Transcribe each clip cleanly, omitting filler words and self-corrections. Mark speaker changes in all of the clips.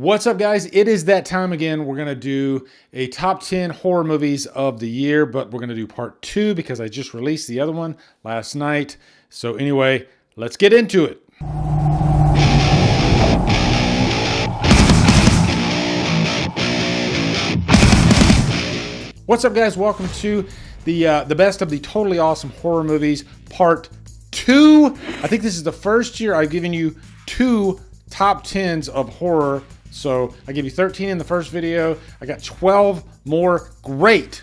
Speaker 1: What's up, guys? It is that time again. We're going to do a top 10 horror movies of the year, but we're going to do part 2 because I just released the other one last night. So anyway, let's get into it. What's up, guys? Welcome to the best of the totally awesome horror movies, part 2. I think this is the first year I've given you 2 top 10s of horror. So I gave you 13 in the first video. I got 12 more great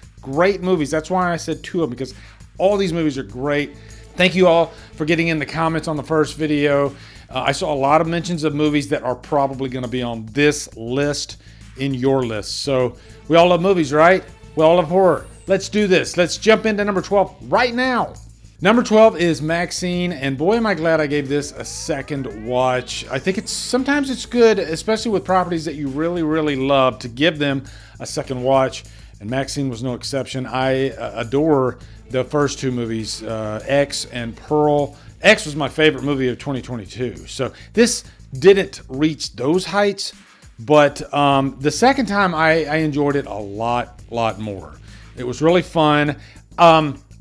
Speaker 1: movies. That's why I said 2 of them, because all these movies are great. Thank you all for getting in the comments on the first video. I saw a lot of mentions of movies that are probably going to be on this list, in your list. So we all love movies, right? We all love horror. Let's do this. Let's jump into number 12 right now. Number 12 is Maxine, and boy am I glad I gave this a second watch. I think sometimes it's good, especially with properties that you really love, to give them a second watch, and Maxine was no exception. I adore the first 2 movies, X and Pearl. X was my favorite movie of 2022, so this didn't reach those heights, but the second time I enjoyed it a lot more. It was really fun.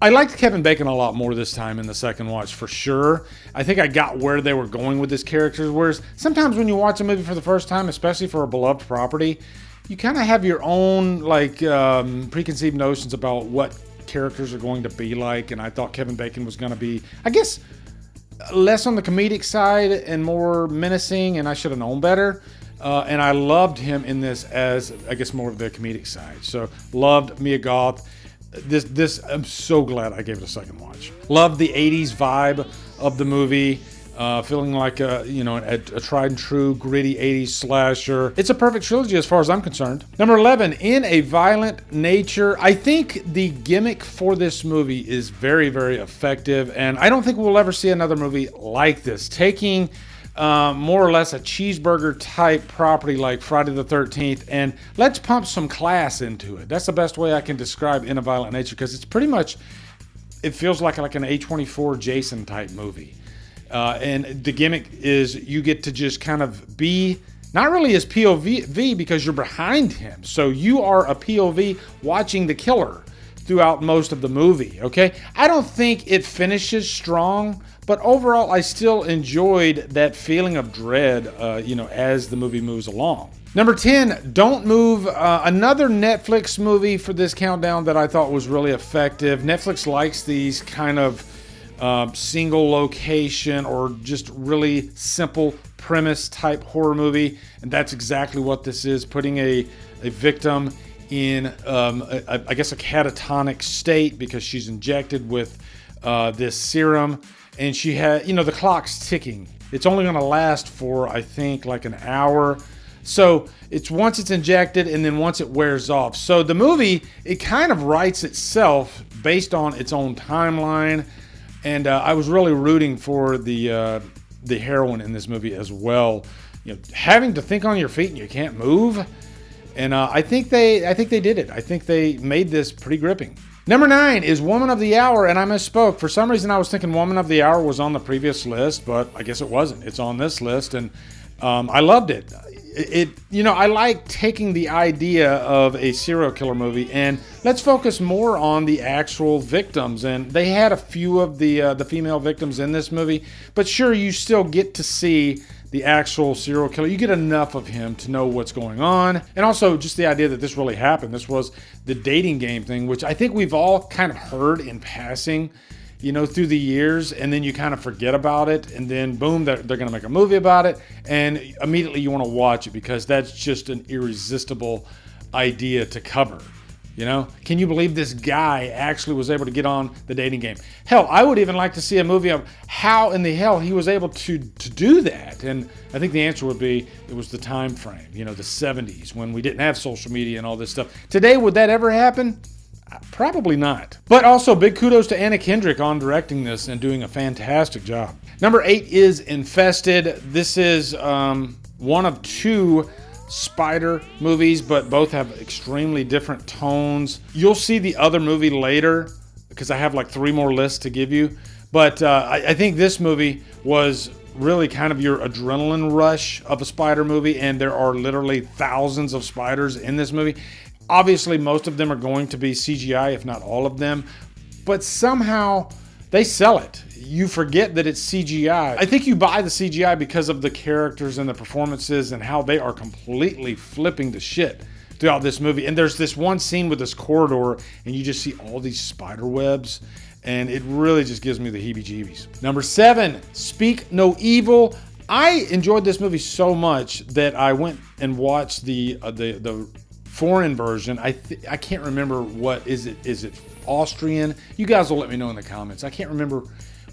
Speaker 1: I liked Kevin Bacon a lot more this time in the second watch, for sure. I think I got where they were going with his characters, whereas sometimes when you watch a movie for the first time, especially for a beloved property, you kind of have your own preconceived notions about what characters are going to be like, and I thought Kevin Bacon was going to be, I guess, less on the comedic side and more menacing, and I should have known better. And I loved him in this as, I guess, more of the comedic side. So loved Mia Goth. This I'm so glad I gave it a second watch. Love the 80s vibe of the movie, feeling like a tried and true gritty 80s slasher. It's a perfect trilogy as far as I'm concerned. Number 11, In a Violent Nature. I think the gimmick for this movie is very effective, and I don't think we'll ever see another movie like this, taking more or less a cheeseburger type property like Friday the 13th, and let's pump some class into it. That's the best way I can describe In a Violent Nature, because it's pretty much, it feels like an A24 Jason type movie. And the gimmick is you get to just kind of be, not really as POV because you're behind him. So you are a POV watching the killer throughout most of the movie, okay? I don't think it finishes strong, but overall, I still enjoyed that feeling of dread, as the movie moves along. Number 10, Don't Move. Another Netflix movie for this countdown that I thought was really effective. Netflix likes these kind of single location or just really simple premise type horror movie, and that's exactly what this is, putting a victim in, I guess, a catatonic state because she's injected with this serum. And she had, the clock's ticking. It's only going to last for, I think, like an hour. So it's once it's injected and then once it wears off. So the movie, it kind of writes itself based on its own timeline. And I was really rooting for the heroine in this movie as well. Having to think on your feet and you can't move. And I think they did it. I think they made this pretty gripping. Number 9 is Woman of the Hour, and I misspoke. For some reason, I was thinking Woman of the Hour was on the previous list, but I guess it wasn't. It's on this list, and I loved it. I like taking the idea of a serial killer movie, and let's focus more on the actual victims. And they had a few of the female victims in this movie, but sure, you still get to see the actual serial killer. You get enough of him to know what's going on. And also just the idea that this really happened. This was the dating game thing, which I think we've all kind of heard in passing, through the years, and then you kind of forget about it, and then boom, they're going to make a movie about it, and immediately you want to watch it because that's just an irresistible idea to cover. Can you believe this guy actually was able to get on the dating game? Hell, I would even like to see a movie of how in the hell he was able to do that. And I think the answer would be it was the time frame, the 70s, when we didn't have social media and all this stuff. Today, would that ever happen? Probably not. But also, big kudos to Anna Kendrick on directing this and doing a fantastic job. Number 8 is Infested. This is one of 2 spider movies, but both have extremely different tones. You'll see the other movie later because I have like 3 more lists to give you. But I think this movie was really kind of your adrenaline rush of a spider movie, and there are literally thousands of spiders in this movie. Obviously, most of them are going to be CGI, if not all of them, but somehow they sell it. You forget that it's CGI. I think you buy the CGI because of the characters and the performances and how they are completely flipping the shit throughout this movie. And there's this one scene with this corridor, and you just see all these spider webs, and it really just gives me the heebie-jeebies. Number 7, Speak No Evil. I enjoyed this movie so much that I went and watched the foreign version. I can't remember what is it. Is it Austrian? You guys will let me know in the comments. I can't remember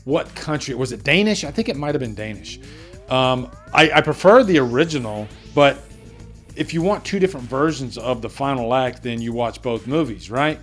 Speaker 1: what country. Was it Danish? I think it might have been Danish. I prefer the original, but if you want two different versions of the final act, then you watch both movies, right?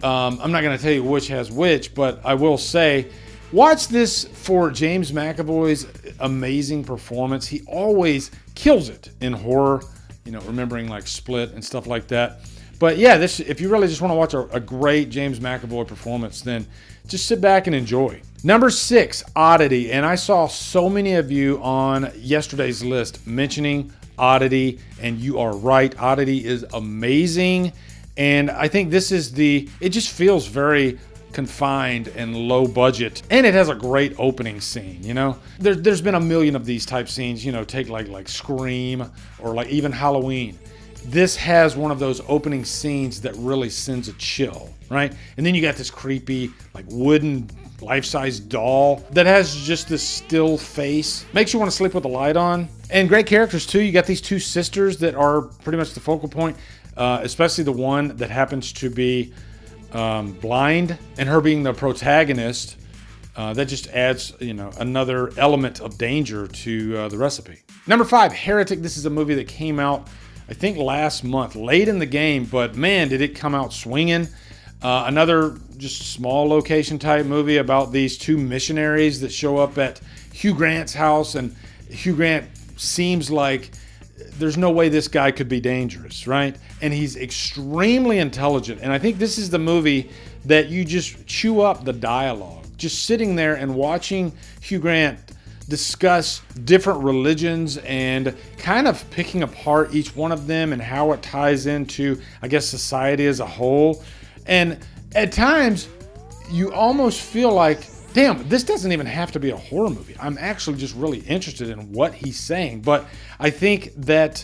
Speaker 1: I'm not going to tell you which has which, but I will say, watch this for James McAvoy's amazing performance. He always kills it in horror, you know, remembering like Split and stuff like that. But yeah, this, if you really just want to watch a great James McAvoy performance, then just sit back and enjoy. Number 6, Odity. And I saw so many of you on yesterday's list mentioning Odity, and you are right. Odity is amazing. And I think this is it just feels very confined and low budget, and it has a great opening scene. You know, there's been a million of these type scenes, you know, take like Scream or like even Halloween. This has one of those opening scenes that really sends a chill, right? And then you got this creepy like wooden life-size doll that has just this still face, makes you want to sleep with the light on. And great characters too. You got these two sisters that are pretty much the focal point, especially the one that happens to be blind, and her being the protagonist, that just adds, you know, another element of danger to the recipe. Number 5, Heretic. This is a movie that came out, I think, last month, late in the game, but man, did it come out swinging. Another just small location type movie about these two missionaries that show up at Hugh Grant's house, and Hugh Grant seems like there's no way this guy could be dangerous, right? And he's extremely intelligent. And I think this is the movie that you just chew up the dialogue. Just sitting there and watching Hugh Grant discuss different religions and kind of picking apart each one of them and how it ties into, I guess, society as a whole. And at times, you almost feel like, damn, this doesn't even have to be a horror movie. I'm actually just really interested in what he's saying. But I think that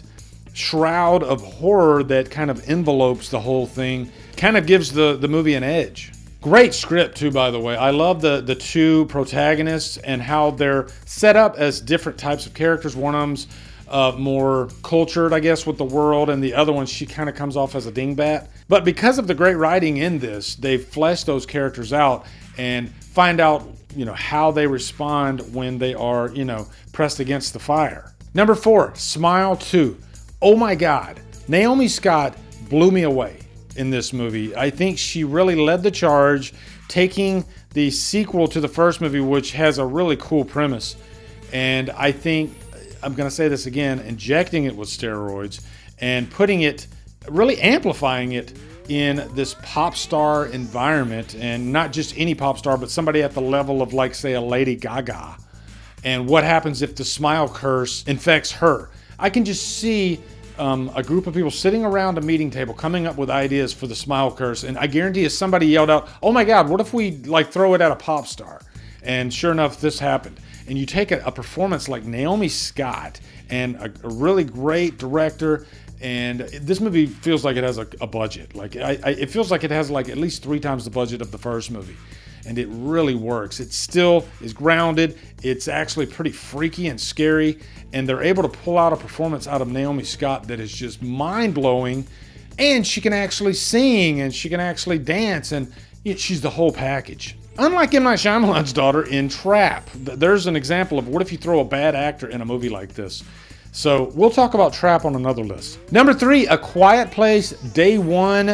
Speaker 1: shroud of horror that kind of envelopes the whole thing kind of gives the movie an edge. Great script too, by the way. I love the two protagonists and how they're set up as different types of characters. One of them's more cultured, I guess, with the world, and the other one, she kind of comes off as a dingbat. But because of the great writing in this, they've fleshed those characters out and find out, you know, how they respond when they are, you know, pressed against the fire. Number 4, Smile 2. Oh my God, Naomi Scott blew me away in this movie. I think she really led the charge, taking the sequel to the first movie, which has a really cool premise. And I think, I'm going to say this again, injecting it with steroids and putting it, really amplifying it in this pop star environment, and not just any pop star, but somebody at the level of, like, say, a Lady Gaga. And what happens if the smile curse infects her? I can just see a group of people sitting around a meeting table coming up with ideas for the smile curse, and I guarantee if somebody yelled out, oh my God, what if we like throw it at a pop star? And sure enough, this happened. And you take a performance like Naomi Scott and a really great director, and this movie feels like it has a budget. Like it feels like it has like at least 3 times the budget of the first movie. And it really works. It still is grounded. It's actually pretty freaky and scary. And they're able to pull out a performance out of Naomi Scott that is just mind-blowing. And she can actually sing, and she can actually dance, and she's the whole package. Unlike M. Night Shyamalan's daughter in Trap. There's an example of what if you throw a bad actor in a movie like this. So we'll talk about Trap on another list. Number 3, A Quiet Place, Day One.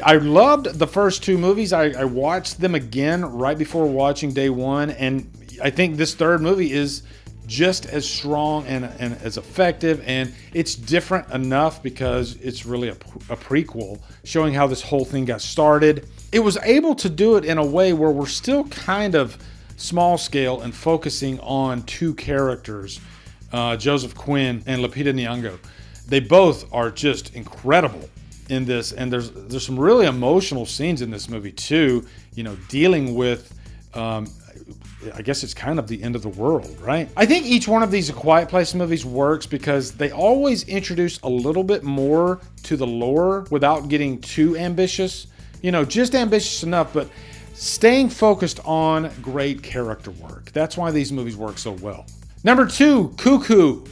Speaker 1: I loved the first 2 movies. I watched them again right before watching Day One, and I think this third movie is just as strong and as effective, and it's different enough because it's really a prequel showing how this whole thing got started. It was able to do it in a way where we're still kind of small scale and focusing on two characters, Joseph Quinn and Lupita Nyong'o. They both are just incredible in this, and there's some really emotional scenes in this movie too, you know, dealing with I guess it's kind of the end of the world, right? I think each one of these A Quiet Place movies works because they always introduce a little bit more to the lore without getting too ambitious. You know, just ambitious enough, but staying focused on great character work. That's why these movies work so well. Number 2, Cuckoo.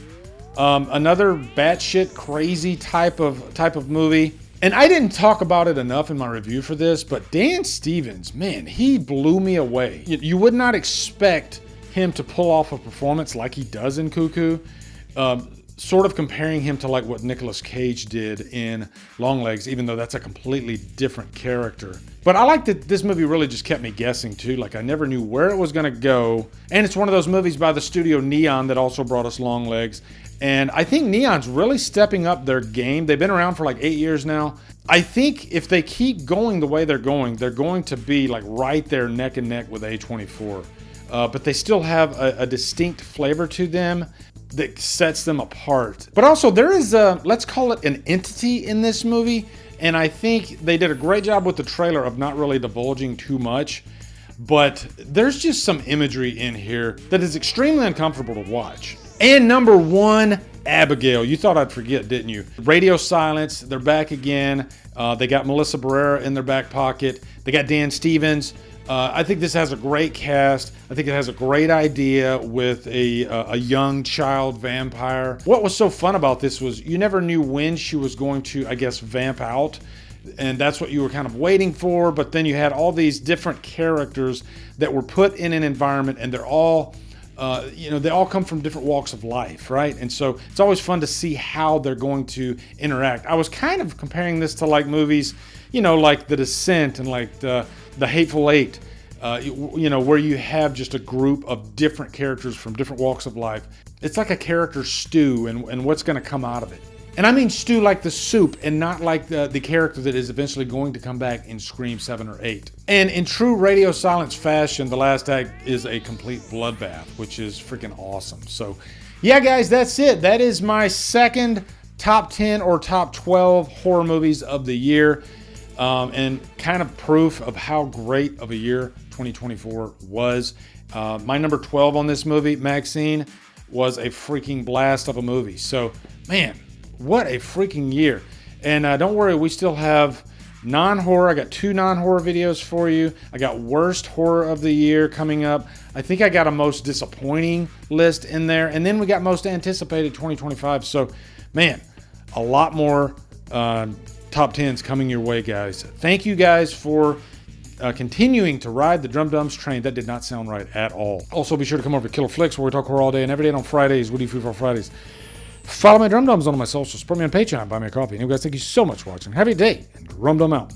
Speaker 1: Another batshit crazy type of movie. And I didn't talk about it enough in my review for this, but Dan Stevens, man, he blew me away. You would not expect him to pull off a performance like he does in Cuckoo. Sort of comparing him to like what Nicolas Cage did in Longlegs, even though that's a completely different character. But I like that this movie really just kept me guessing too. Like I never knew where it was gonna go. And it's one of those movies by the studio Neon that also brought us Longlegs. And I think Neon's really stepping up their game. They've been around for like 8 years now. I think if they keep going the way they're going to be like right there neck and neck with A24. But they still have a distinct flavor to them that sets them apart. But also there is let's call it an entity in this movie. And I think they did a great job with the trailer of not really divulging too much. But there's just some imagery in here that is extremely uncomfortable to watch. And number 1, Abigail. You thought I'd forget, didn't you? Radio Silence, they're back again. They got Melissa Barrera in their back pocket. They got Dan Stevens. I think this has a great cast. I think it has a great idea with a young child vampire. What was so fun about this was you never knew when she was going to, I guess, vamp out. And that's what you were kind of waiting for. But then you had all these different characters that were put in an environment, and they're all they all come from different walks of life, right? And so it's always fun to see how they're going to interact. I was kind of comparing this to like movies, you know, like The Descent and like the Hateful Eight, where you have just a group of different characters from different walks of life. It's like a character stew and what's going to come out of it. And I mean stew like the soup and not like the character that is eventually going to come back in Scream 7 or 8. And in true Radio Silence fashion, the last act is a complete bloodbath, which is freaking awesome. So yeah, guys, that's it. That is my second top 10 or top 12 horror movies of the year. And kind of proof of how great of a year 2024 was. My number 12 on this movie, Maxine, was a freaking blast of a movie. So, man, what a freaking year. And don't worry, we still have non-horror. I got 2 non-horror videos for you. I got worst horror of the year coming up. I think I got a most disappointing list in there. And then we got most anticipated 2025. So, man, a lot more top 10s coming your way, guys. Thank you guys for continuing to ride the Drumdums train. That did not sound right at all. Also, be sure to come over to Killer Flicks, where we talk horror all day and every day. And on Fridays, Woody Free for Fridays. Follow my Drumdums on my socials. Support me on Patreon. Buy me a coffee. And you guys, thank you so much for watching. Have a day, and Drumdum out.